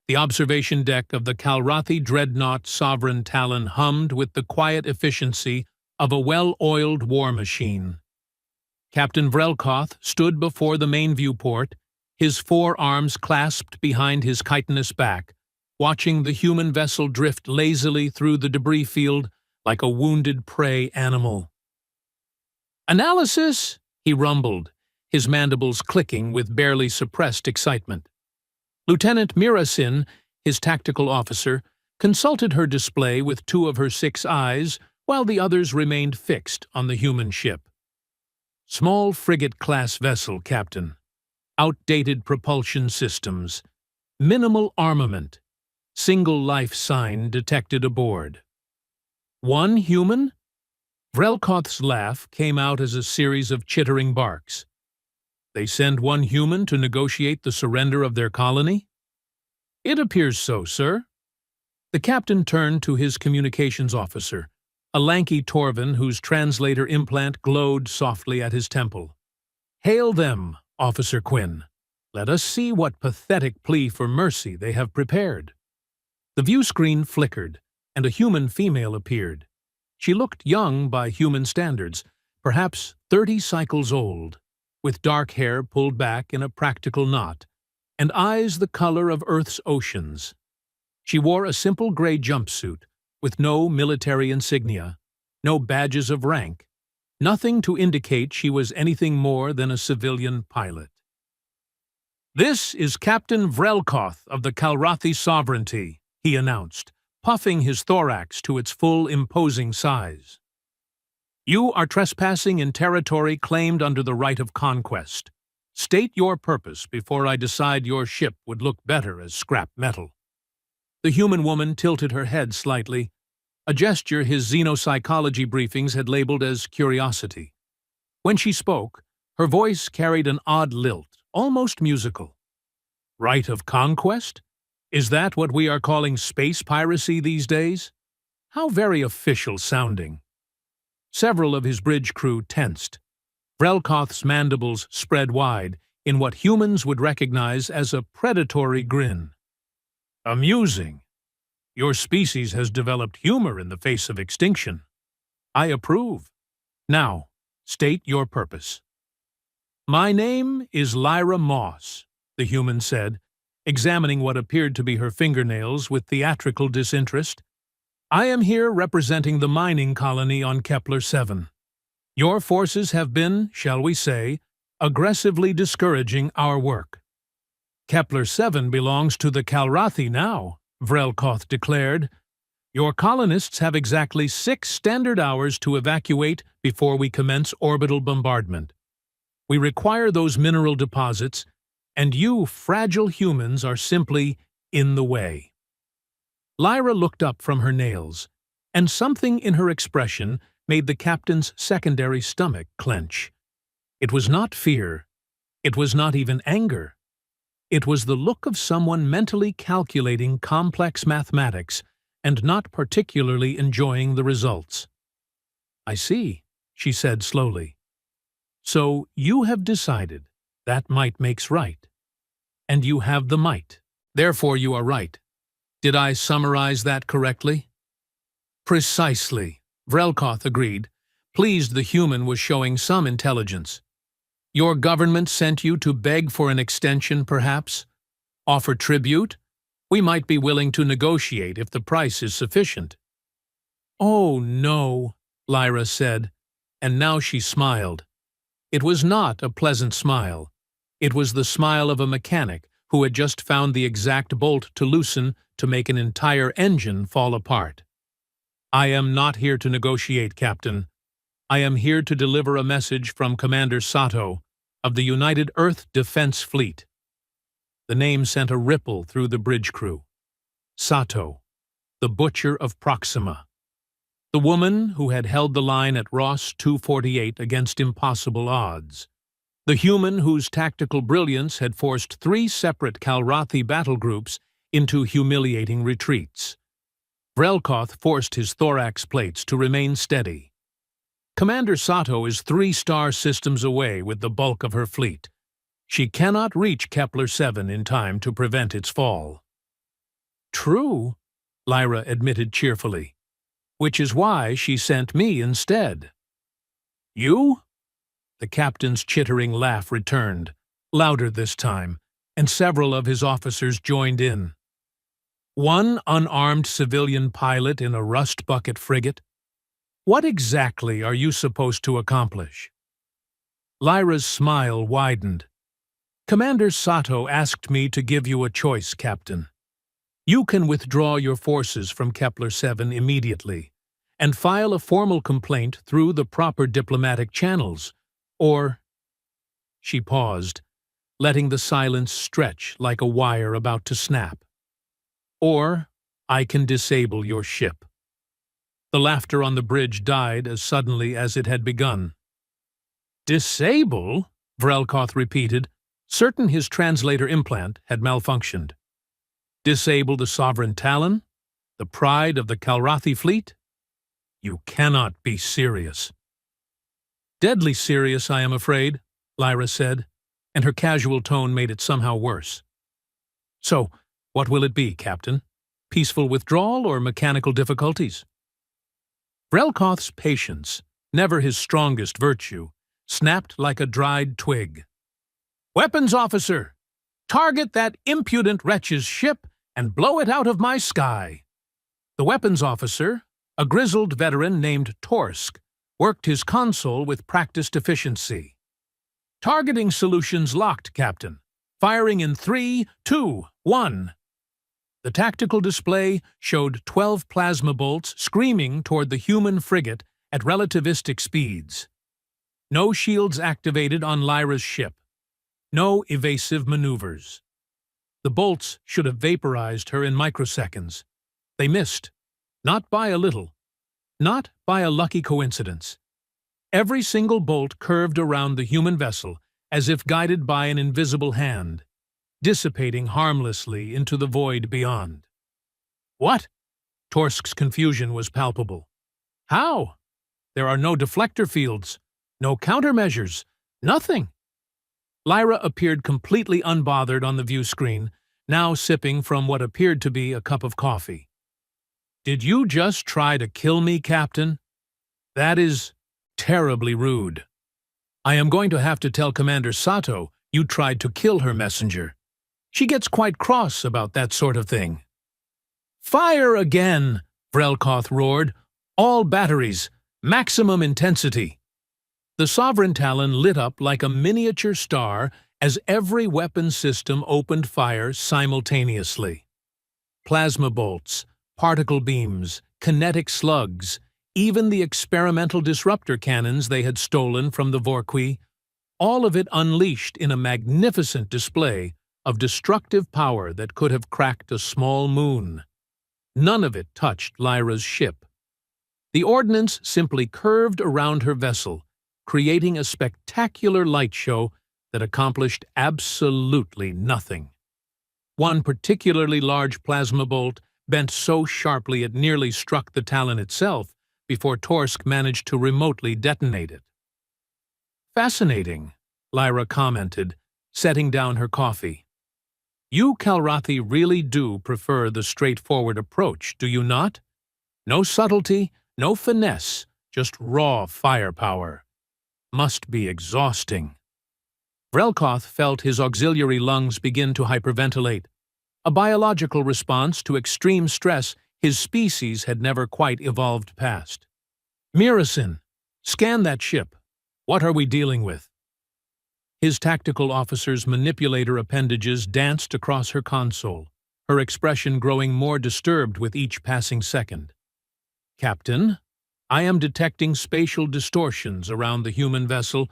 The observation deck of the Calrathi dreadnought Sovereign Talon hummed with the quiet efficiency of a well-oiled war machine. Captain Vrelkoth stood before the main viewport, his forearms clasped behind his chitinous back, watching the human vessel drift lazily through the debris field like a wounded prey animal. "Analysis," he rumbled, his mandibles clicking with barely suppressed excitement. Lieutenant Mirasin, his tactical officer, consulted her display with 2 of her 6 eyes while the others remained fixed on the human ship. "Small frigate-class vessel, Captain. Outdated propulsion systems. Minimal armament. Single life sign detected aboard." "One human?" Vrelkoth's laugh came out as a series of chittering barks. "They send one human to negotiate the surrender of their colony?" "It appears so, sir." The captain turned to his communications officer, a lanky Torvin whose translator implant glowed softly at his temple. "Hail them, Officer Quinn. Let us see what pathetic plea for mercy they have prepared." The view screen flickered, and a human female appeared. She looked young by human standards, perhaps 30 cycles old, with dark hair pulled back in a practical knot, and eyes the color of Earth's oceans. She wore a simple gray jumpsuit, with no military insignia, no badges of rank, nothing to indicate she was anything more than a civilian pilot. "This is Captain Vrelkoth of the Calrathi Sovereignty," he announced, puffing his thorax to its full imposing size. "You are trespassing in territory claimed under the right of conquest. State your purpose before I decide your ship would look better as scrap metal." The human woman tilted her head slightly, a gesture his xenopsychology briefings had labeled as curiosity. When she spoke, her voice carried an odd lilt, almost musical. "Right of conquest? Is that what we are calling space piracy these days? How very official sounding." Several of his bridge crew tensed. Vrelkoth's mandibles spread wide in what humans would recognize as a predatory grin. "Amusing. Your species has developed humor in the face of extinction. I approve. Now, state your purpose." "My name is Lyra Moss," the human said, examining what appeared to be her fingernails with theatrical disinterest. "I am here representing the mining colony on Kepler-7. Your forces have been, shall we say, aggressively discouraging our work." "Kepler-7 belongs to the Calrathi now," Vrelkoth declared. "Your colonists have exactly 6 standard hours to evacuate before we commence orbital bombardment. We require those mineral deposits, and you fragile humans are simply in the way." Lyra looked up from her nails, and something in her expression made the captain's secondary stomach clench. It was not fear. It was not even anger. It was the look of someone mentally calculating complex mathematics and not particularly enjoying the results. "I see," she said slowly. "So you have decided that might makes right. And you have the might. Therefore you are right. Did I summarize that correctly?" "Precisely," Vrelkoth agreed, pleased the human was showing some intelligence. "Your government sent you to beg for an extension, perhaps? Offer tribute? We might be willing to negotiate if the price is sufficient." "Oh, no," Lyra said, and now she smiled. It was not a pleasant smile. It was the smile of a mechanic who had just found the exact bolt to loosen to make an entire engine fall apart. "I am not here to negotiate, Captain. I am here to deliver a message from Commander Sato of the United Earth Defense Fleet." The name sent a ripple through the bridge crew. Sato, the Butcher of Proxima. The woman who had held the line at Ross 248 against impossible odds. The human whose tactical brilliance had forced 3 separate Calrathi battle groups into humiliating retreats. Vrelkoth forced his thorax plates to remain steady. Commander Sato is 3 star systems away with the bulk of her fleet. She cannot reach Kepler-7 in time to prevent its fall. True, Lyra admitted cheerfully, which is why she sent me instead. You? The captain's chittering laugh returned, louder this time, and several of his officers joined in. One unarmed civilian pilot in a rust-bucket frigate? What exactly are you supposed to accomplish? Lyra's smile widened. Commander Sato asked me to give you a choice, Captain. You can withdraw your forces from Kepler-7 immediately and file a formal complaint through the proper diplomatic channels, or— She paused, letting the silence stretch like a wire about to snap. Or I can disable your ship. The laughter on the bridge died as suddenly as it had begun. Disable? Vrelkoth repeated, certain his translator implant had malfunctioned. Disable the Sovereign Talon? The pride of the Kalrathi fleet? You cannot be serious. Deadly serious, I am afraid, Lyra said, and her casual tone made it somehow worse. So, what will it be, Captain? Peaceful withdrawal or mechanical difficulties? Vrelkoth's patience, never his strongest virtue, snapped like a dried twig. Weapons officer! Target that impudent wretch's ship and blow it out of my sky! The weapons officer, a grizzled veteran named Torsk, worked his console with practiced efficiency. Targeting solutions locked, Captain. Firing in 3, 2, 1. The tactical display showed 12 plasma bolts screaming toward the human frigate at relativistic speeds. No shields activated on Lyra's ship. No evasive maneuvers. The bolts should have vaporized her in microseconds. They missed. Not by a little. Not by a lucky coincidence. Every single bolt curved around the human vessel as if guided by an invisible hand, dissipating harmlessly into the void beyond. What? Torsk's confusion was palpable. How? There are no deflector fields, no countermeasures, nothing. Lyra appeared completely unbothered on the view screen, now sipping from what appeared to be a cup of coffee. Did you just try to kill me, Captain? That is terribly rude. I am going to have to tell Commander Sato you tried to kill her messenger. She gets quite cross about that sort of thing. Fire again, Vrelkoth roared. All batteries, maximum intensity. The Sovereign Talon lit up like a miniature star as every weapon system opened fire simultaneously. Plasma bolts, particle beams, kinetic slugs, even the experimental disruptor cannons they had stolen from the Vorqui, all of it unleashed in a magnificent display of destructive power that could have cracked a small moon. None of it touched Lyra's ship. The ordnance simply curved around her vessel, creating a spectacular light show that accomplished absolutely nothing. One particularly large plasma bolt bent so sharply it nearly struck the Talon itself before Torsk managed to remotely detonate it. Fascinating, Lyra commented, setting down her coffee. You Kalrathi really do prefer the straightforward approach, do you not? No subtlety, no finesse, just raw firepower. Must be exhausting. Vrelkoth felt his auxiliary lungs begin to hyperventilate, a biological response to extreme stress his species had never quite evolved past. Mirasin, scan that ship. What are we dealing with? His tactical officer's manipulator appendages danced across her console, her expression growing more disturbed with each passing second. Captain, I am detecting spatial distortions around the human vessel,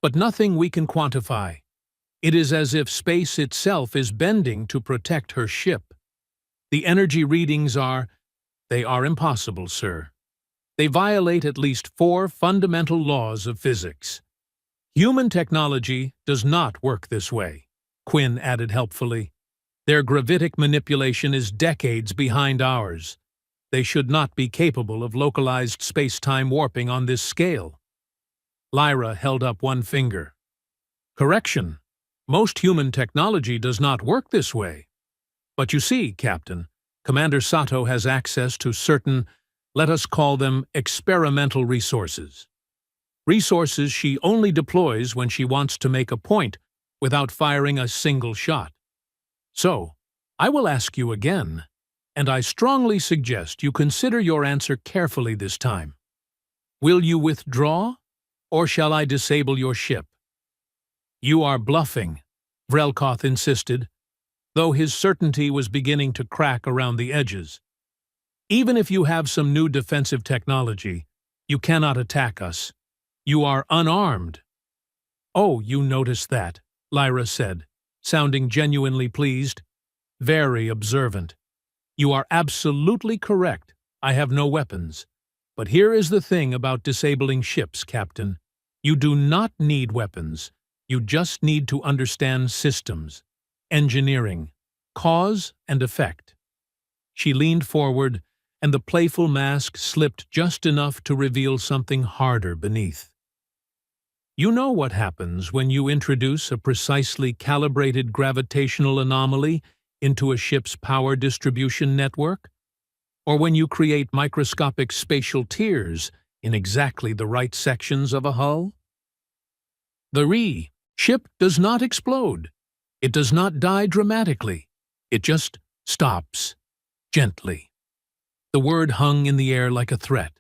but nothing we can quantify. It is as if space itself is bending to protect her ship. The energy readings they are impossible, sir. They violate at least 4 fundamental laws of physics. Human technology does not work this way, Quinn added helpfully. Their gravitic manipulation is decades behind ours. They should not be capable of localized space-time warping on this scale. Lyra held up one finger. Correction. Most human technology does not work this way. But you see, Captain, Commander Sato has access to certain, let us call them experimental resources. Resources she only deploys when she wants to make a point without firing a single shot. So, I will ask you again, and I strongly suggest you consider your answer carefully this time. Will you withdraw, or shall I disable your ship? You are bluffing, Vrelkoth insisted, though his certainty was beginning to crack around the edges. Even if you have some new defensive technology, you cannot attack us. You are unarmed. Oh, you noticed that, Lyra said, sounding genuinely pleased. Very observant. You are absolutely correct. I have no weapons. But here is the thing about disabling ships, Captain. You do not need weapons. You just need to understand systems, engineering, cause and effect. She leaned forward, and the playful mask slipped just enough to reveal something harder beneath. You know what happens when you introduce a precisely calibrated gravitational anomaly into a ship's power distribution network? Or when you create microscopic spatial tears in exactly the right sections of a hull? The ship does not explode. It does not die dramatically. It just stops, gently. The word hung in the air like a threat.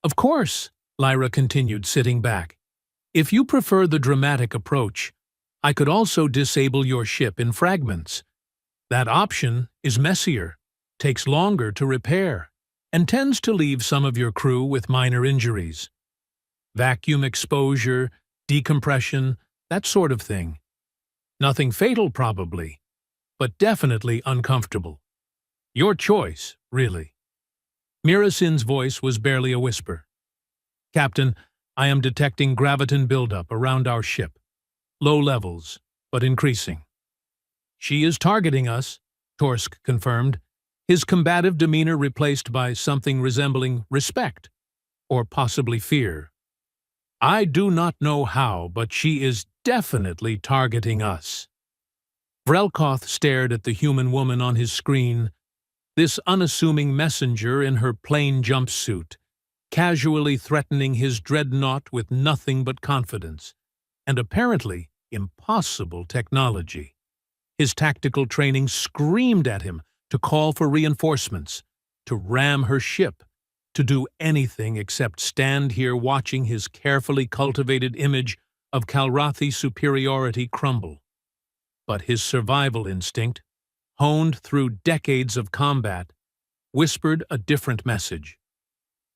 Of course, Lyra continued, sitting back. If you prefer the dramatic approach, I could also disable your ship in fragments. That option is messier, takes longer to repair, and tends to leave some of your crew with minor injuries. Vacuum exposure, decompression, that sort of thing. Nothing fatal, probably, but definitely uncomfortable. Your choice, really. Mirasin's voice was barely a whisper. Captain, I am detecting graviton buildup around our ship. Low levels, but increasing. She is targeting us, Torsk confirmed, his combative demeanor replaced by something resembling respect, or possibly fear. I do not know how, but she is definitely targeting us. Vrelkoth stared at the human woman on his screen, this unassuming messenger in her plain jumpsuit, casually threatening his dreadnought with nothing but confidence, and apparently impossible technology. His tactical training screamed at him to call for reinforcements, to ram her ship, to do anything except stand here watching his carefully cultivated image of Kalrathi superiority crumble. But his survival instinct, honed through decades of combat, whispered a different message.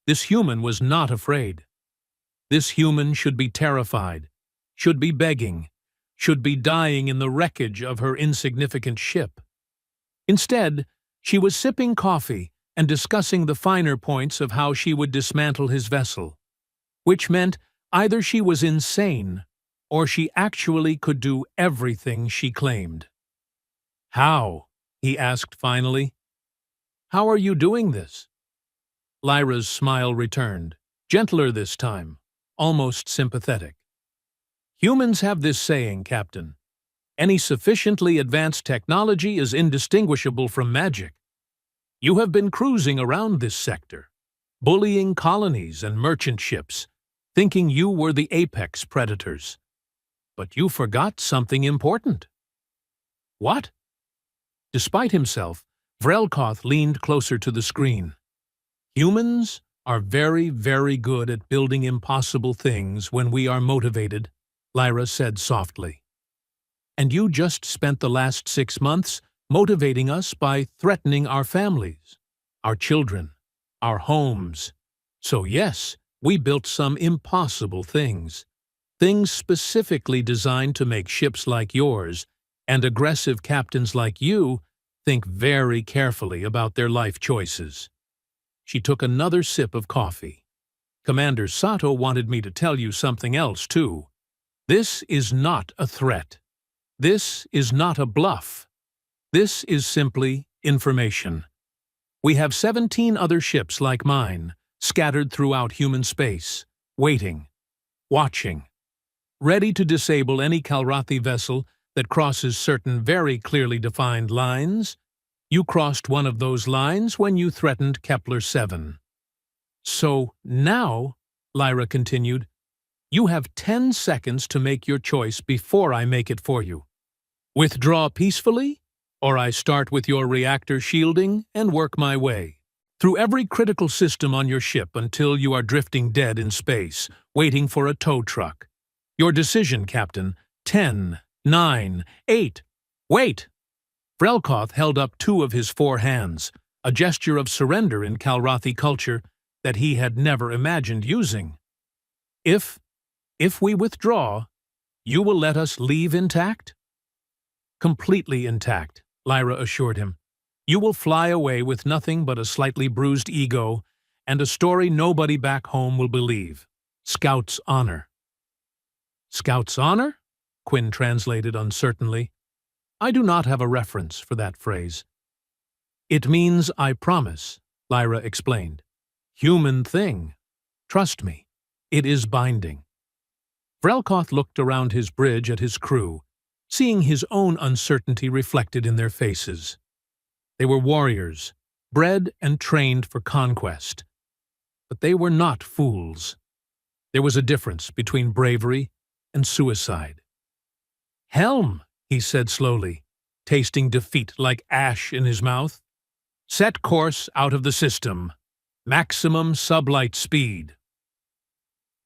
This human was not afraid. This human should be terrified, should be begging, should be dying in the wreckage of her insignificant ship. Instead, she was sipping coffee and discussing the finer points of how she would dismantle his vessel, which meant either she was insane or she actually could do everything she claimed. How? He asked finally. How are you doing this? Lyra's smile returned, gentler this time, almost sympathetic. Humans have this saying, Captain. Any sufficiently advanced technology is indistinguishable from magic. You have been cruising around this sector, bullying colonies and merchant ships, thinking you were the apex predators. But you forgot something important. What? Despite himself, Vrelkoth leaned closer to the screen. Humans are very, very good at building impossible things when we are motivated, Lyra said softly. And you just spent the last 6 months motivating us by threatening our families, our children, our homes. So yes, we built some impossible things. Things specifically designed to make ships like yours and aggressive captains like you think very carefully about their life choices. She took another sip of coffee. Commander Sato wanted me to tell you something else, too. This is not a threat. This is not a bluff. This is simply information. We have 17 other ships like mine, scattered throughout human space, waiting, watching, ready to disable any Kalrathi vessel that crosses certain very clearly defined lines, You crossed one of those lines when you threatened Kepler-7. So now, Lyra continued, you have 10 seconds to make your choice before I make it for you. Withdraw peacefully, or I start with your reactor shielding and work my way through every critical system on your ship until you are drifting dead in space, waiting for a tow truck. Your decision, Captain. 10, 9, 8. Wait! Vrelkoth held up 2 of his 4 hands, a gesture of surrender in Kalrathi culture that he had never imagined using. If we withdraw, you will let us leave intact? Completely intact, Lyra assured him. You will fly away with nothing but a slightly bruised ego and a story nobody back home will believe. Scout's honor. Scout's honor? Quinn translated uncertainly. I do not have a reference for that phrase. It means I promise, Lyra explained. Human thing. Trust me, it is binding. Vrelkoth looked around his bridge at his crew, seeing his own uncertainty reflected in their faces. They were warriors, bred and trained for conquest. But they were not fools. There was a difference between bravery and suicide. Helm, he said slowly, tasting defeat like ash in his mouth. Set course out of the system. Maximum sublight speed.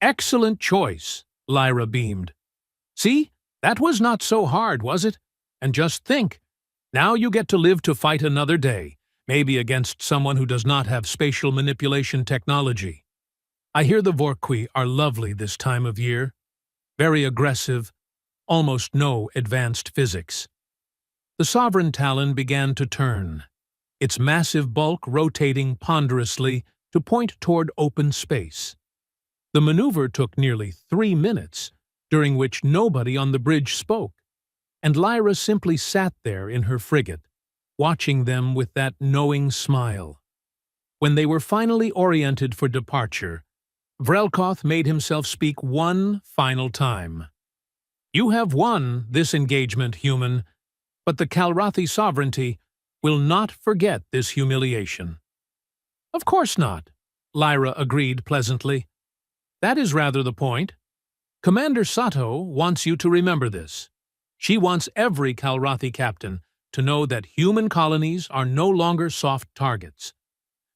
Excellent choice, Lyra beamed. See, that was not so hard, was it? And just think, now you get to live to fight another day, maybe against someone who does not have spatial manipulation technology. I hear the Vorkwi are lovely this time of year. Very aggressive, almost no advanced physics. The Sovereign Talon began to turn, its massive bulk rotating ponderously to point toward open space. The maneuver took nearly 3 minutes, during which nobody on the bridge spoke, and Lyra simply sat there in her frigate, watching them with that knowing smile. When they were finally oriented for departure, Vrelkoth made himself speak one final time. You have won this engagement, human, but the Kalrathi sovereignty will not forget this humiliation. Of course not, Lyra agreed pleasantly. That is rather the point. Commander Sato wants you to remember this. She wants every Kalrathi captain to know that human colonies are no longer soft targets.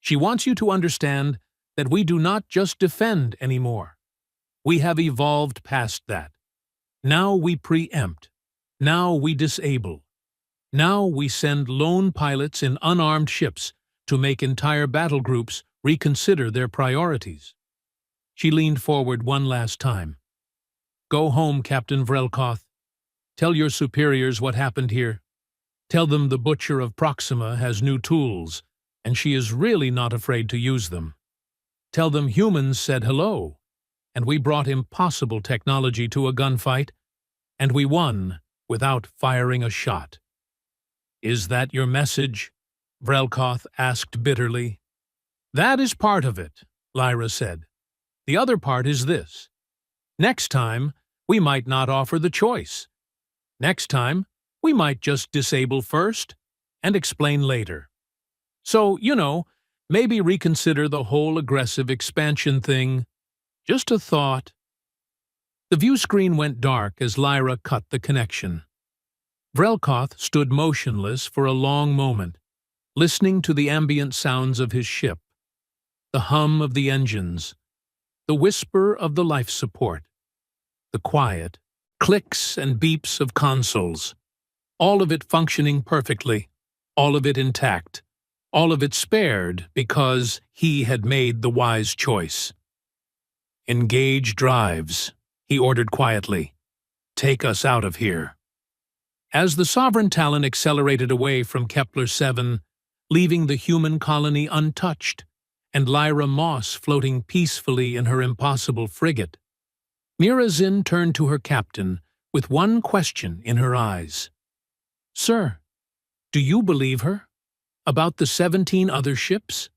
She wants you to understand that we do not just defend anymore. We have evolved past that. Now we preempt. Now we disable. Now we send lone pilots in unarmed ships to make entire battle groups reconsider their priorities. She leaned forward one last time. Go home, Captain Vrelkoth. Tell your superiors what happened here. Tell them the Butcher of Proxima has new tools, and she is really not afraid to use them. Tell them humans said hello, and we brought impossible technology to a gunfight, and we won without firing a shot. Is that your message? Vrelkoth asked bitterly. That is part of it, Lyra said. The other part is this. Next time, we might not offer the choice. Next time, we might just disable first and explain later. So, maybe reconsider the whole aggressive expansion thing. Just a thought. The view screen went dark as Lyra cut the connection. Vrelkoth stood motionless for a long moment, listening to the ambient sounds of his ship, the hum of the engines, the whisper of the life support, the quiet clicks and beeps of consoles, all of it functioning perfectly, all of it intact, all of it spared because he had made the wise choice. Engage drives, he ordered quietly. Take us out of here. As the Sovereign Talon accelerated away from Kepler-7, leaving the human colony untouched, and Lyra Moss floating peacefully in her impossible frigate, Mirazin turned to her captain with one question in her eyes. Sir, do you believe her? About the 17 other ships?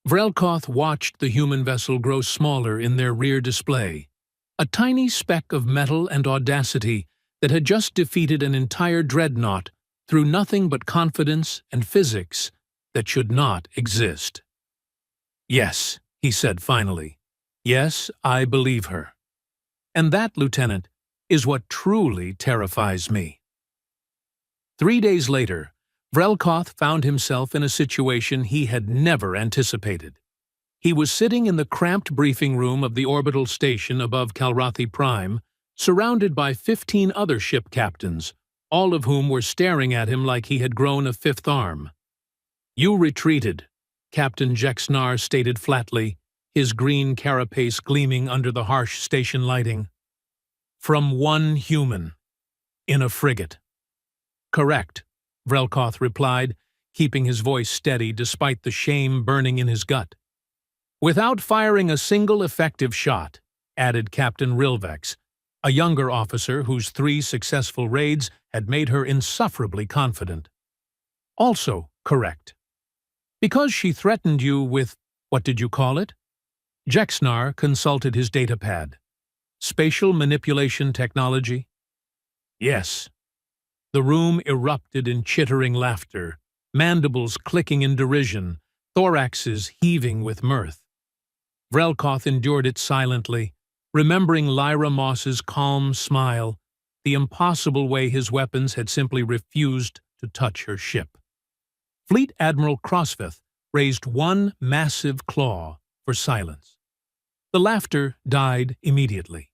Vrelkoth watched the human vessel grow smaller in their rear display, a tiny speck of metal and audacity that had just defeated an entire dreadnought through nothing but confidence and physics that should not exist. "Yes," he said finally. "Yes, I believe her. And that, Lieutenant, is what truly terrifies me." 3 days later, Vrelkoth found himself in a situation he had never anticipated. He was sitting in the cramped briefing room of the orbital station above Kalrathi Prime, surrounded by 15 other ship captains, all of whom were staring at him like he had grown a fifth arm. "You retreated," Captain Jexnar stated flatly, his green carapace gleaming under the harsh station lighting. "From one human. In a frigate." "Correct," Vrelkoth replied, keeping his voice steady despite the shame burning in his gut. "Without firing a single effective shot," added Captain Rilvex, a younger officer whose 3 successful raids had made her insufferably confident. "Also correct. Because she threatened you with, what did you call it?" Jexnar consulted his datapad. "Spatial manipulation technology?" "Yes." The room erupted in chittering laughter, mandibles clicking in derision, thoraxes heaving with mirth. Vrelkoth endured it silently, remembering Lyra Moss's calm smile, the impossible way his weapons had simply refused to touch her ship. Fleet Admiral Crossveth raised one massive claw for silence. The laughter died immediately.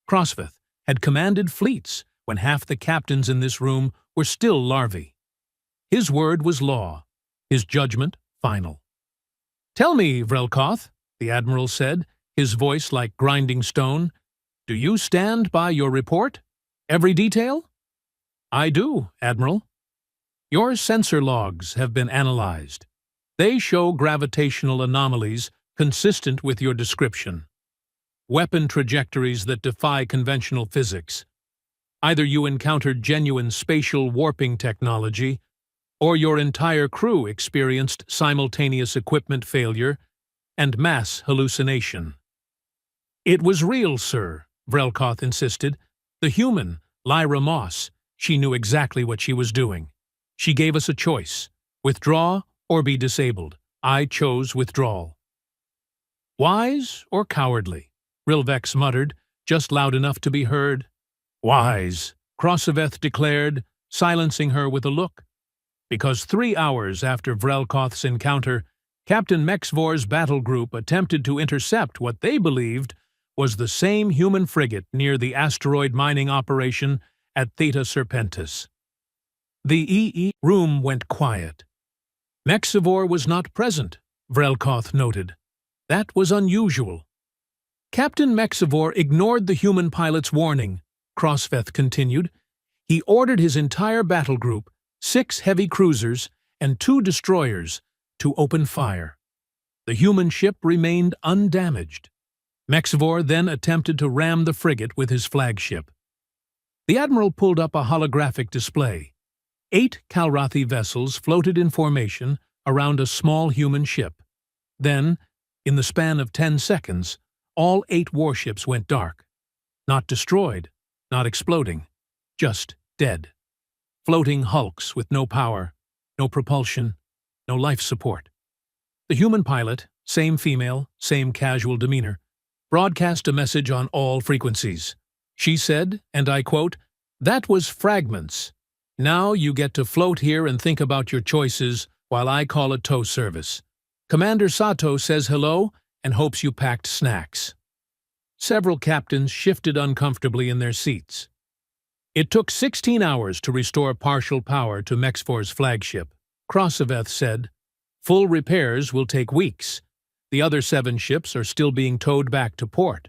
Crossveth had commanded fleets when half the captains in this room were still larvae. His word was law, his judgment final. "Tell me, Vrelkoth," the Admiral said, his voice like grinding stone, "do you stand by your report? Every detail?" "I do, Admiral." "Your sensor logs have been analyzed. They show gravitational anomalies consistent with your description. Weapon trajectories that defy conventional physics. Either you encountered genuine spatial warping technology, or your entire crew experienced simultaneous equipment failure and mass hallucination." "It was real, sir," Vrelkoth insisted. "The human, Lyra Moss, she knew exactly what she was doing. She gave us a choice, withdraw or be disabled. I chose withdrawal." "Wise or cowardly?" Rilvex muttered, just loud enough to be heard. "Wise," Crossveth declared, silencing her with a look. "Because 3 hours after Vrelkoth's encounter, Captain Mexvor's battle group attempted to intercept what they believed was the same human frigate near the asteroid mining operation at Theta Serpentis." The EE room went quiet. "Mexivor was not present," Vrelkoth noted. "That was unusual." "Captain Mexivor ignored the human pilot's warning," Crossveth continued. "He ordered his entire battle group, 6 heavy cruisers and 2 destroyers, to open fire. The human ship remained undamaged. Mexivor then attempted to ram the frigate with his flagship." The Admiral pulled up a holographic display. 8 Kalrathi vessels floated in formation around a small human ship. Then, in the span of 10 seconds, all 8 warships went dark. Not destroyed, not exploding, just dead. Floating hulks with no power, no propulsion, no life support. The human pilot, same female, same casual demeanor, broadcast a message on all frequencies. She said, and I quote, "That was Fragments. Now you get to float here and think about your choices while I call a tow service. Commander Sato says hello and hopes you packed snacks." Several captains shifted uncomfortably in their seats. "It took 16 hours to restore partial power to Mexvor's flagship," Crossveth said. "Full repairs will take weeks. The other 7 ships are still being towed back to port.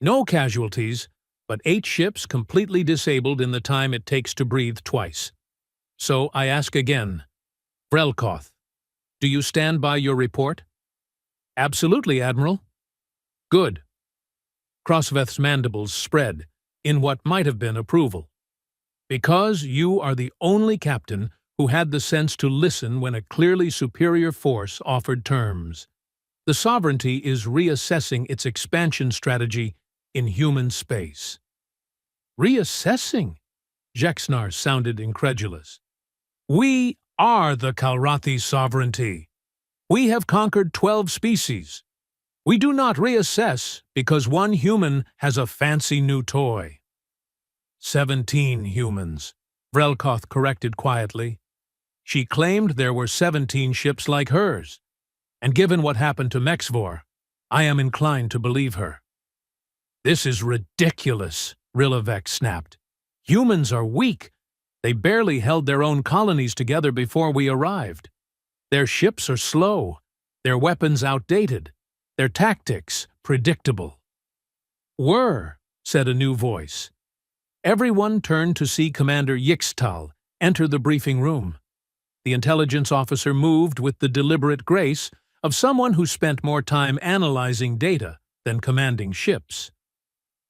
No casualties, but 8 ships completely disabled in the time it takes to breathe twice. So I ask again, Vrelkoth, do you stand by your report?" "Absolutely, Admiral." "Good." Crossveth's mandibles spread in what might have been approval. "Because you are the only captain who had the sense to listen when a clearly superior force offered terms. The sovereignty is reassessing its expansion strategy in human space." "Reassessing?" Jexnar sounded incredulous. We are the Kalrathi's sovereignty. We have conquered 12 species. We do not reassess because one human has a fancy new toy. 17 humans, Vrelkoth corrected quietly. She claimed there were 17 ships like hers, and given what happened to Mexvor, I am inclined to believe her. This is ridiculous, Rilavek snapped. Humans are weak. They barely held their own colonies together before we arrived. Their ships are slow, their weapons outdated, their tactics predictable. Were, said a new voice. Everyone turned to see Commander Yixtal enter the briefing room. The intelligence officer moved with the deliberate grace of someone who spent more time analyzing data than commanding ships.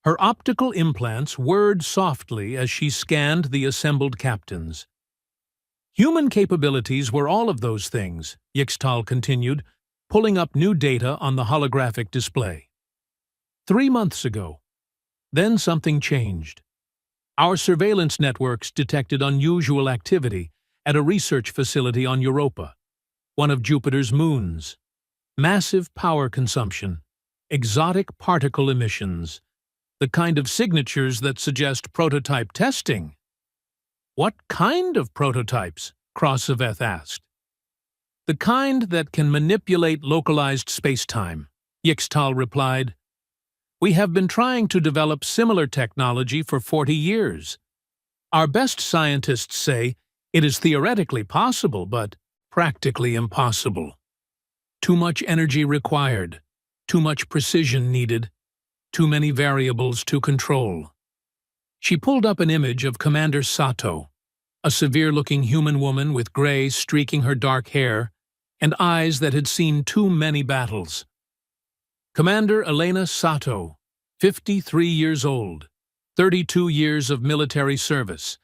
Her optical implants whirred softly as she scanned the assembled captains. Human capabilities were all of those things, Yixtal continued, pulling up new data on the holographic display. 3 months ago. Then something changed. Our surveillance networks detected unusual activity at a research facility on Europa, one of Jupiter's moons. Massive power consumption, exotic particle emissions, the kind of signatures that suggest prototype testing. What kind of prototypes? Krosoveth asked. The kind that can manipulate localized space-time, Yixtal replied. We have been trying to develop similar technology for 40 years. Our best scientists say it is theoretically possible, but practically impossible. Too much energy required, too much precision needed, too many variables to control. She pulled up an image of Commander Sato, a severe-looking human woman with gray streaking her dark hair and eyes that had seen too many battles. Commander Elena Sato, 53 years old, 32 years of military service.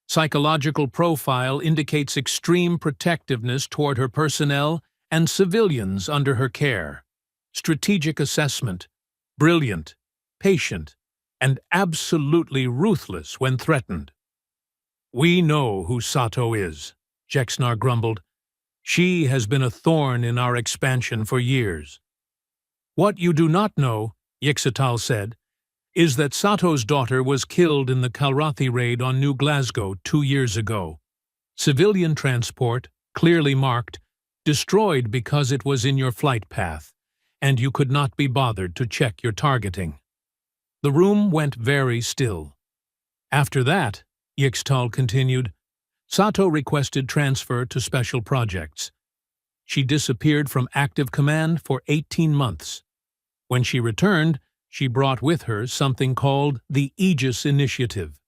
Psychological profile indicates extreme protectiveness toward her personnel and civilians under her care. Strategic assessment, brilliant, patient, and absolutely ruthless when threatened. We know who Sato is, Jexnar grumbled. She has been a thorn in our expansion for years. What you do not know, Yixtal said, is that Sato's daughter was killed in the Kalrathi raid on New Glasgow 2 years ago. Civilian transport, clearly marked, destroyed because it was in your flight path, and you could not be bothered to check your targeting. The room went very still. After that, Yixtal continued, Sato requested transfer to special projects. She disappeared from active command for 18 months. When she returned, she brought with her something called the Aegis Initiative.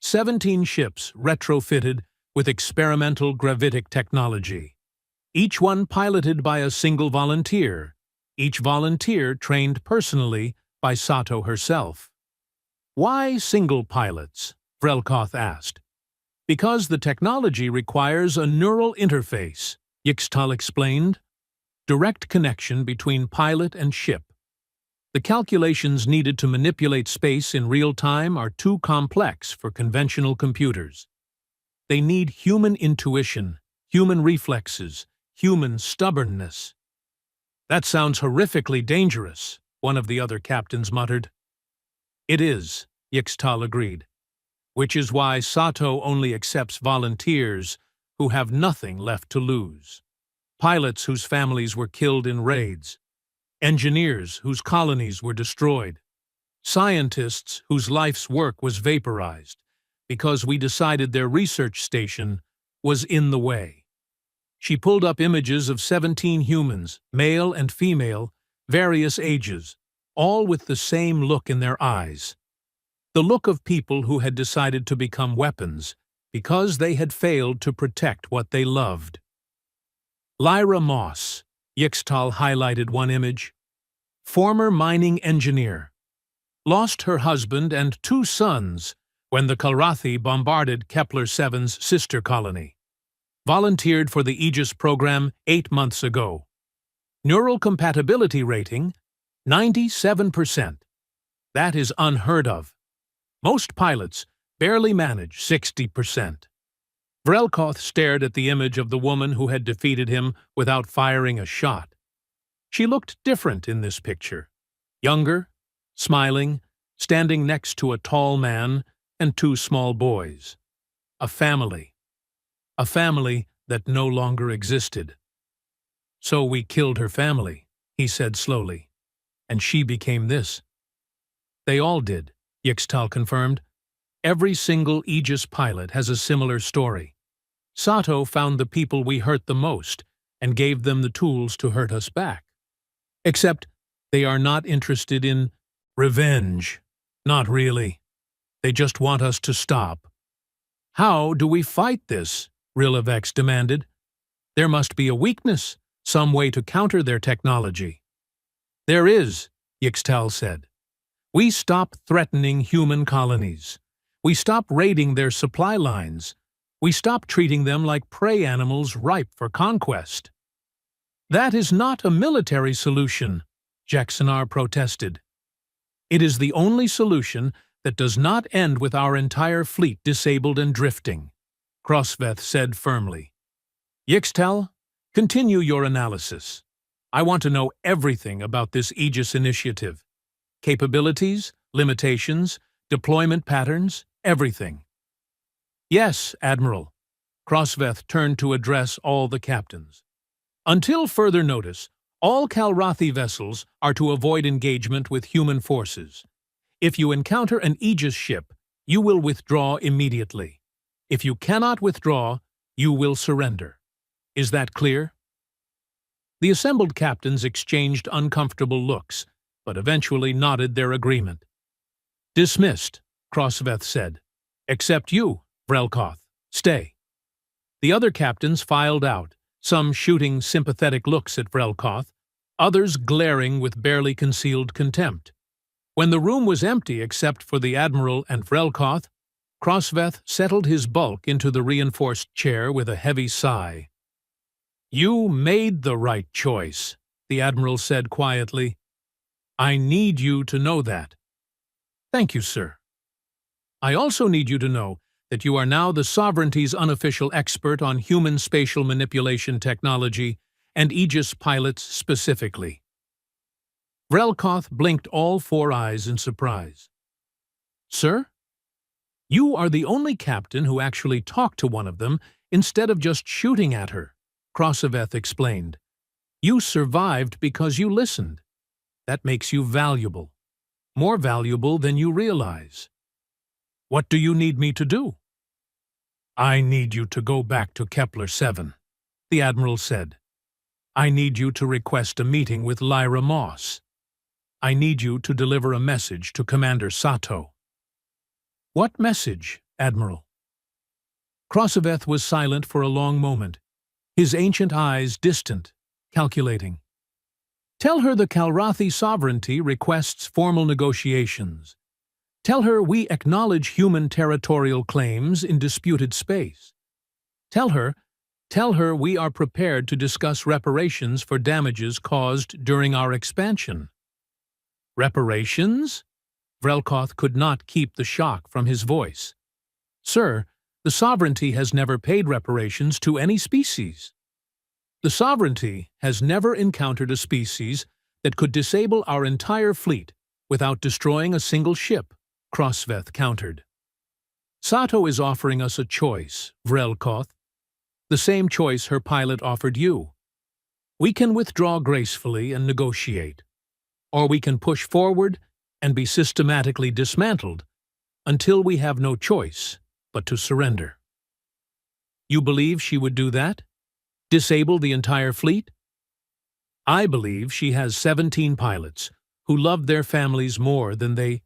17 ships retrofitted with experimental gravitic technology. Each one piloted by a single volunteer, each volunteer trained personally by Sato herself. Why single pilots? Vrelkoth asked. Because the technology requires a neural interface, Yixtal explained. Direct connection between pilot and ship. The calculations needed to manipulate space in real time are too complex for conventional computers. They need human intuition, human reflexes, human stubbornness. That sounds horrifically dangerous, one of the other captains muttered. It is, Yixtal agreed, which is why Sato only accepts volunteers who have nothing left to lose. Pilots whose families were killed in raids, engineers whose colonies were destroyed, scientists whose life's work was vaporized because we decided their research station was in the way. She pulled up images of 17 humans, male and female, various ages, all with the same look in their eyes. The look of people who had decided to become weapons because they had failed to protect what they loved. Lyra Moss, Yixtal highlighted one image. Former mining engineer. Lost her husband and 2 sons when the Kalrathi bombarded Kepler-7's sister colony. Volunteered for the Aegis program 8 months ago. Neural compatibility rating, 97%. That is unheard of. Most pilots barely manage 60%. Vrelkoth stared at the image of the woman who had defeated him without firing a shot. She looked different in this picture. Younger, smiling, standing next to a tall man and two small boys. A family. A family that no longer existed. "So we killed her family," he said slowly, "and she became this." "They all did," Yixtal confirmed. "Every single Aegis pilot has a similar story. Sato found the people we hurt the most and gave them the tools to hurt us back. Except they are not interested in revenge. Not really. They just want us to stop." "How do we fight this?" Rilavex demanded. "There must be a weakness, some way to counter their technology." "There is," Yixtal said. "We stop threatening human colonies. We stop raiding their supply lines. We stop treating them like prey animals ripe for conquest." "That is not a military solution," Jacksonar protested. "It is the only solution that does not end with our entire fleet disabled and drifting," Crossveth said firmly. "Yixtal, continue your analysis. I want to know everything about this Aegis initiative. Capabilities, limitations, deployment patterns, everything." "Yes, Admiral." Crossveth turned to address all the captains. "Until further notice, all Kalrathi vessels are to avoid engagement with human forces. If you encounter an Aegis ship, you will withdraw immediately. If you cannot withdraw, you will surrender. Is that clear?" The assembled captains exchanged uncomfortable looks, but eventually nodded their agreement. "Dismissed," Crossveth said. "Except you, Vrelkoth. Stay." The other captains filed out, some shooting sympathetic looks at Vrelkoth, others glaring with barely concealed contempt. When the room was empty except for the Admiral and Vrelkoth, Crossveth settled his bulk into the reinforced chair with a heavy sigh. "You made the right choice," the Admiral said quietly. "I need you to know that." "Thank you, sir. I also need you to know that you are now the Sovereignty's unofficial expert on human spatial manipulation technology and Aegis pilots specifically." Vrelkoth blinked all four eyes in surprise. "Sir? You are the only captain who actually talked to one of them instead of just shooting at her," Crossveth explained. "You survived because you listened. That makes you valuable. More valuable than you realize. What do you need me to do?" "I need you to go back to Kepler 7, the Admiral said. "I need you to request a meeting with Lyra Moss. I need you to deliver a message to Commander Sato." "What message, Admiral?" Crossveth was silent for a long moment, his ancient eyes distant, calculating. "Tell her the Kalrathi Sovereignty requests formal negotiations. Tell her we acknowledge human territorial claims in disputed space. Tell her we are prepared to discuss reparations for damages caused during our expansion." "Reparations?" Vrelkoth could not keep the shock from his voice. "Sir, the Sovereignty has never paid reparations to any species." "The Sovereignty has never encountered a species that could disable our entire fleet without destroying a single ship," Crossveth countered. "Sato is offering us a choice, Vrelkoth. The same choice her pilot offered you. We can withdraw gracefully and negotiate, or we can push forward and be systematically dismantled until we have no choice but to surrender." "You believe she would do that? Disable the entire fleet?" "I believe she has 17 pilots who loved their families more than they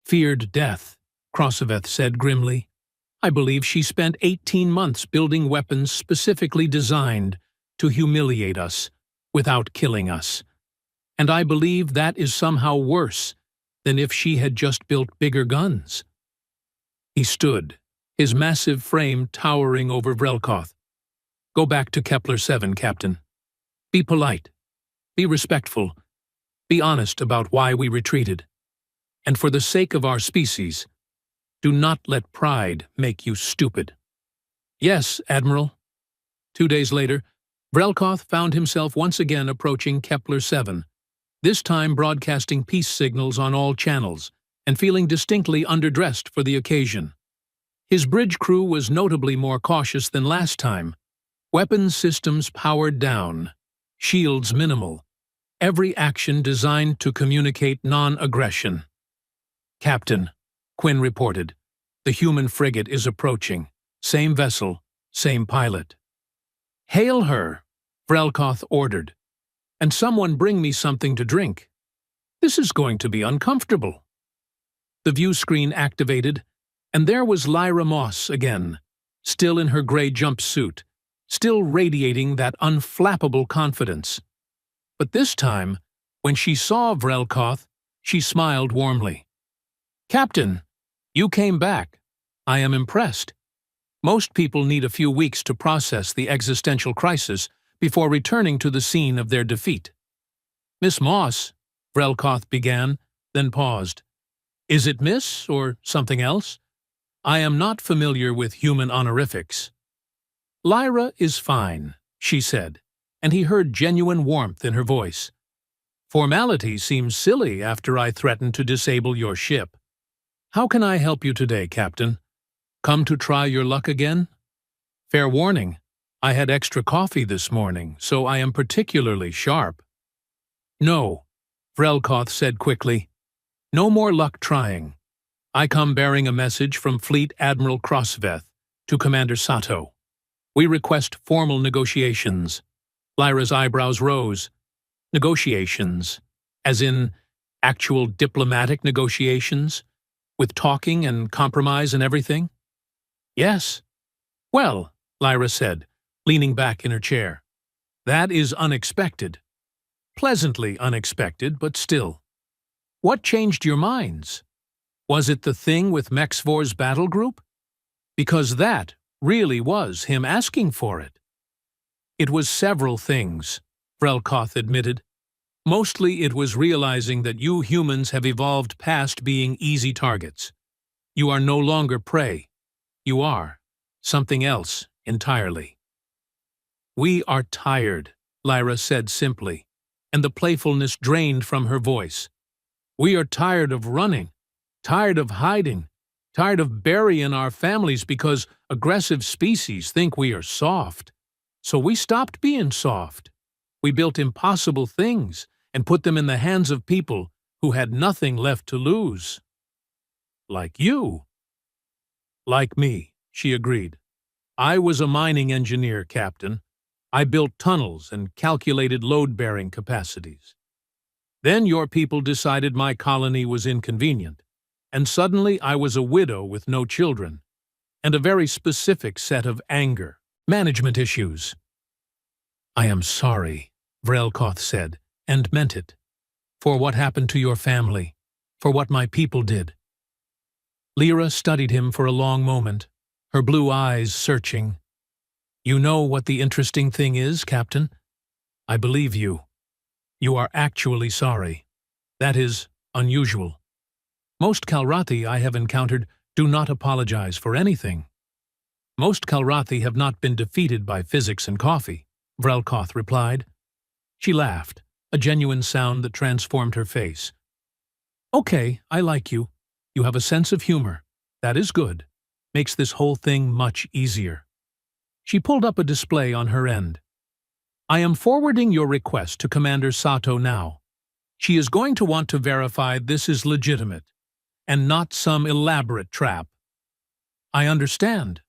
feared death," Crossveth said grimly. "I believe she spent 18 months building weapons specifically designed to humiliate us without killing us. And I believe that is somehow worse than if she had just built bigger guns." He stood, his massive frame towering over Vrelkoth. "Go back to Kepler 7, Captain. Be polite. Be respectful. Be honest about why we retreated. And for the sake of our species, do not let pride make you stupid." Yes, Admiral. 2 days later, Vrelkoth found himself once again approaching Kepler-7, this time broadcasting peace signals on all channels, and feeling distinctly underdressed for the occasion. His bridge crew was notably more cautious than last time. Weapons systems powered down, shields minimal, every action designed to communicate non-aggression. "Captain," Quinn reported, "the human frigate is approaching. Same vessel, same pilot." "Hail her," Vrelkoth ordered, "and someone bring me something to drink. This is going to be uncomfortable." The view screen activated, and there was Lyra Moss again, still in her gray jumpsuit, still radiating that unflappable confidence. But this time, when she saw Vrelkoth, she smiled warmly. "Captain, you came back. I am impressed. Most people need a few weeks to process the existential crisis before returning to the scene of their defeat." "Miss Moss," Vrelkoth began, then paused. "Is it Miss or something else? I am not familiar with human honorifics." "Lyra is fine," she said, and he heard genuine warmth in her voice. "Formality seems silly after I threatened to disable your ship. How can I help you today, Captain? Come to try your luck again? Fair warning, I had extra coffee this morning, so I am particularly sharp." "No," Vrelkoth said quickly. "No more luck trying. I come bearing a message from Fleet Admiral Crossveth to Commander Sato. We request formal negotiations." Lyra's eyebrows rose. "Negotiations? As in actual diplomatic negotiations? With talking and compromise and everything?" "Yes." "Well," Lyra said, leaning back in her chair, "that is unexpected. Pleasantly unexpected, but still. What changed your minds? Was it the thing with Mexvor's battle group? Because that really was him asking for it." "It was several things," Vrelkoth admitted. "Mostly it was realizing that you humans have evolved past being easy targets. You are no longer prey. You are something else entirely." "We are tired," Lyra said simply, and the playfulness drained from her voice. "We are tired of running, tired of hiding, tired of burying our families because aggressive species think we are soft. So we stopped being soft. We built impossible things and put them in the hands of people who had nothing left to lose." "Like you." "Like me," she agreed. "I was a mining engineer, Captain. I built tunnels and calculated load-bearing capacities. Then your people decided my colony was inconvenient, and suddenly I was a widow with no children, and a very specific set of anger management issues." "I am sorry," Vrelkoth said, and meant it. "For what happened to your family, for what my people did." Lyra studied him for a long moment, her blue eyes searching. "You know what the interesting thing is, Captain? I believe you. You are actually sorry. That is unusual. Most Kalrathi I have encountered do not apologize for anything." "Most Kalrathi have not been defeated by physics and coffee," Vrelkoth replied. She laughed, a genuine sound that transformed her face. "Okay, I like you. You have a sense of humor. That is good. Makes this whole thing much easier." She pulled up a display on her end. "I am forwarding your request to Commander Sato now. She is going to want to verify this is legitimate, and not some elaborate trap." "I understand."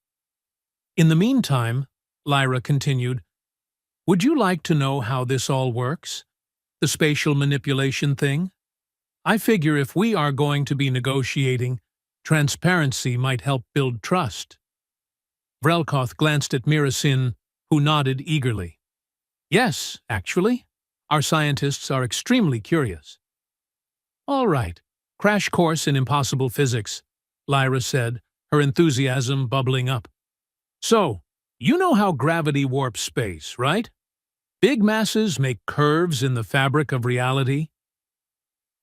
"In the meantime," Lyra continued, "would you like to know how this all works? The spatial manipulation thing? I figure if we are going to be negotiating, transparency might help build trust." Vrelkoth glanced at Mirasin, who nodded eagerly. "Yes, actually. Our scientists are extremely curious." "All right. Crash course in impossible physics," Lyra said, her enthusiasm bubbling up. "So, you know how gravity warps space, right? Big masses make curves in the fabric of reality.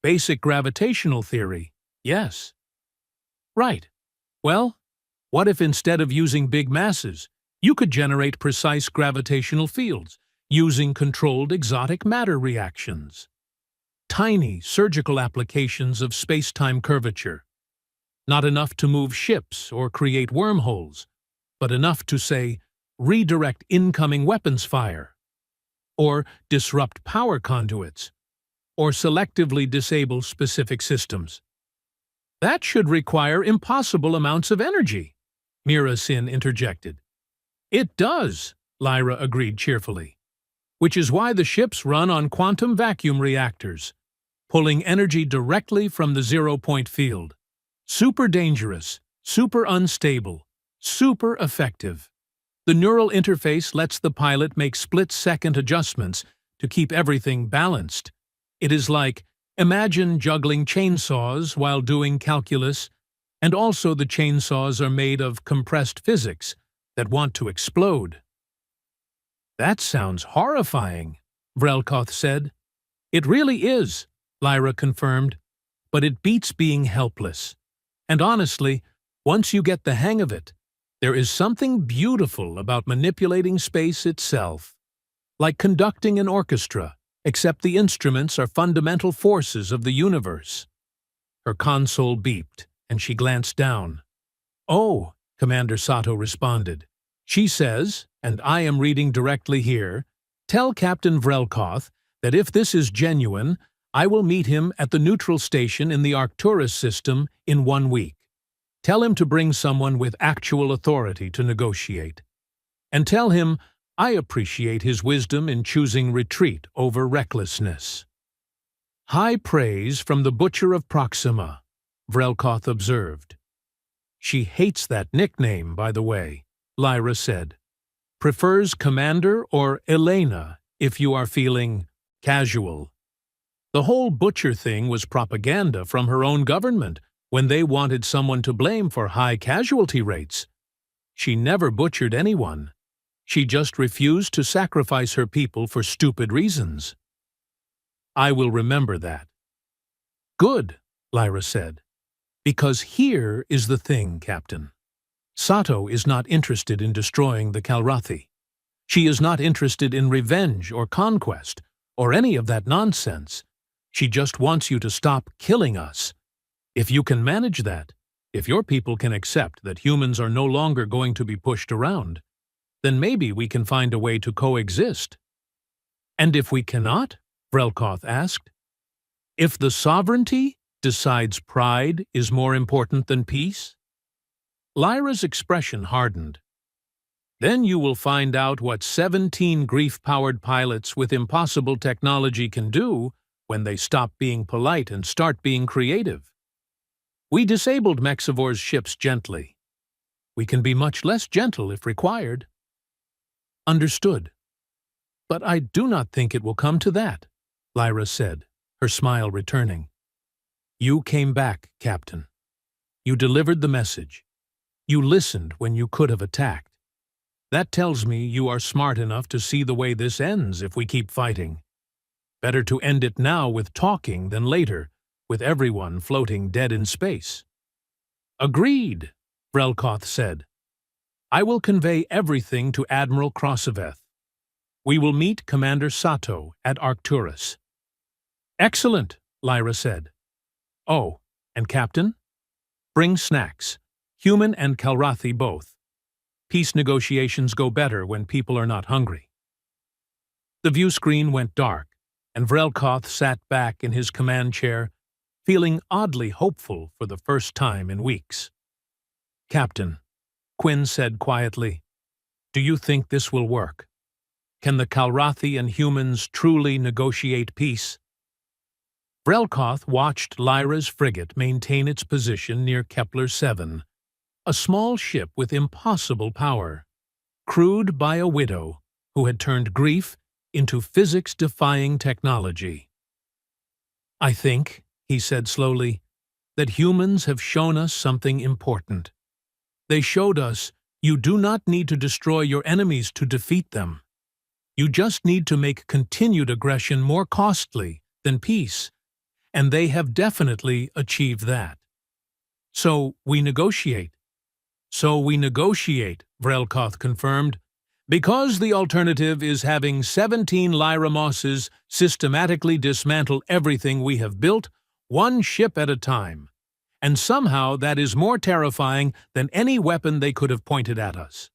Basic gravitational theory, yes. Right. Well, what if instead of using big masses, You could generate precise gravitational fields using controlled exotic matter reactions. Tiny surgical applications of space-time curvature. Not enough to move ships or create wormholes, but enough to, say, redirect incoming weapons fire, or disrupt power conduits, or selectively disable specific systems. That should require impossible amounts of energy, Mira-Sin interjected. It does, Lyra agreed cheerfully, which is why the ships run on quantum vacuum reactors, pulling energy directly from the zero-point field. Super dangerous, super unstable, super effective. The neural interface lets the pilot make split-second adjustments to keep everything balanced. It is like, imagine juggling chainsaws while doing calculus, and also the chainsaws are made of compressed physics that want to explode. That sounds horrifying, Vrelkoth said. It really is, Lyra confirmed, but it beats being helpless. And honestly, once you get the hang of it, there is something beautiful about manipulating space itself. Like conducting an orchestra, except the instruments are fundamental forces of the universe. Her console beeped, and she glanced down. Oh, Commander Sato responded. She says, and I am reading directly here, tell Captain Vrelkoth that if this is genuine, I will meet him at the neutral station in the Arcturus system in 1 week. Tell him to bring someone with actual authority to negotiate. And tell him I appreciate his wisdom in choosing retreat over recklessness. High praise from the Butcher of Proxima, Vrelkoth observed. She hates that nickname, by the way, Lyra said. Prefers Commander or Elena if you are feeling casual. The whole Butcher thing was propaganda from her own government when they wanted someone to blame for high casualty rates. She never butchered anyone. She just refused to sacrifice her people for stupid reasons. I will remember that. Good, Lyra said. Because here is the thing, Captain. Sato is not interested in destroying the Kalrathi. She is not interested in revenge or conquest or any of that nonsense. She just wants you to stop killing us. If you can manage that, if your people can accept that humans are no longer going to be pushed around, then maybe we can find a way to coexist. And if we cannot? Vrelkoth asked. If the sovereignty decides pride is more important than peace? Lyra's expression hardened. Then you will find out what 17 grief-powered pilots with impossible technology can do when they stop being polite and start being creative. We disabled Mexivor's ships gently. We can be much less gentle if required. Understood. But I do not think it will come to that, Lyra said, her smile returning. You came back, Captain. You delivered the message. You listened when you could have attacked. That tells me you are smart enough to see the way this ends if we keep fighting. Better to end it now with talking than later, with everyone floating dead in space. Agreed, Vrelkoth said. I will convey everything to Admiral Crossaveth. We will meet Commander Sato at Arcturus. Excellent, Lyra said. Oh, and Captain? Bring snacks, human and Kalrathi both. Peace negotiations go better when people are not hungry. The view screen went dark, and Vrelkoth sat back in his command chair, feeling oddly hopeful for the first time in weeks. Captain, Quinn said quietly, do you think this will work? Can the Kalrathi and humans truly negotiate peace? Vrelkoth watched Lyra's frigate maintain its position near Kepler-7, a small ship with impossible power, crewed by a widow who had turned grief into physics-defying technology. I think, he said slowly, that humans have shown us something important. They showed us you do not need to destroy your enemies to defeat them. You just need to make continued aggression more costly than peace, and they have definitely achieved that. So we negotiate. So we negotiate, Vrelkoth confirmed. Because the alternative is having 17 Lyra Mosses systematically dismantle everything we have built, one ship at a time. And somehow that is more terrifying than any weapon they could have pointed at us.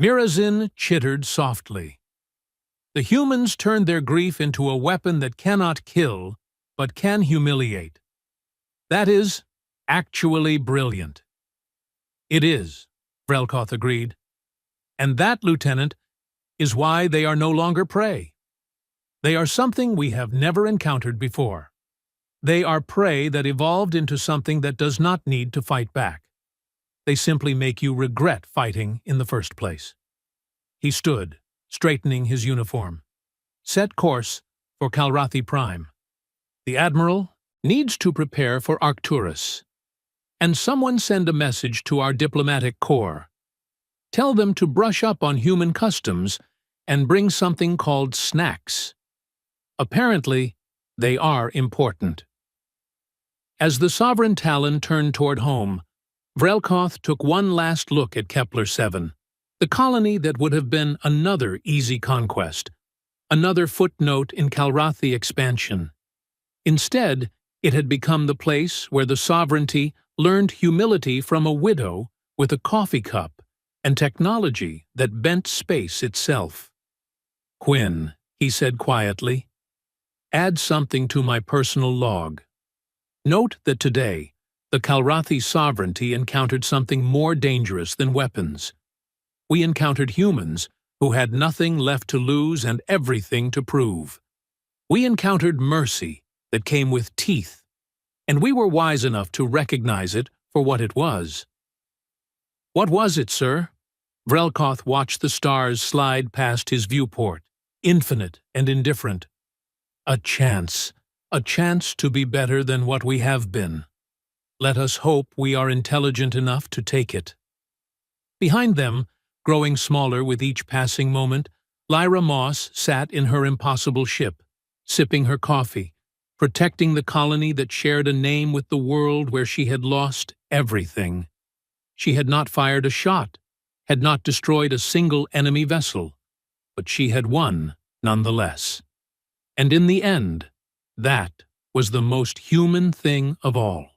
Mirazin chittered softly. The humans turned their grief into a weapon that cannot kill, but can humiliate. That is actually brilliant. It is, Vrelkoth agreed. And that, Lieutenant, is why they are no longer prey. They are something we have never encountered before. They are prey that evolved into something that does not need to fight back. They simply make you regret fighting in the first place. He stood, straightening his uniform. Set course for Kalrathi Prime. The Admiral needs to prepare for Arcturus. And someone send a message to our diplomatic corps. Tell them to brush up on human customs and bring something called snacks. Apparently, they are important. As the Sovereign Talon turned toward home, Vrelkoth took one last look at Kepler-7, the colony that would have been another easy conquest, another footnote in Kalrathi expansion. Instead, it had become the place where the sovereignty learned humility from a widow with a coffee cup and technology that bent space itself. "Quinn," he said quietly, "add something to my personal log. Note that today, the Kalrathi sovereignty encountered something more dangerous than weapons. We encountered humans who had nothing left to lose and everything to prove. We encountered mercy that came with teeth, and we were wise enough to recognize it for what it was." "What was it, sir?" Vrelkoth watched the stars slide past his viewport, infinite and indifferent. A chance to be better than what we have been. Let us hope we are intelligent enough to take it." Behind them, growing smaller with each passing moment, Lyra Moss sat in her impossible ship, sipping her coffee, protecting the colony that shared a name with the world where she had lost everything. She had not fired a shot, had not destroyed a single enemy vessel, but she had won nonetheless. And in the end, that was the most human thing of all.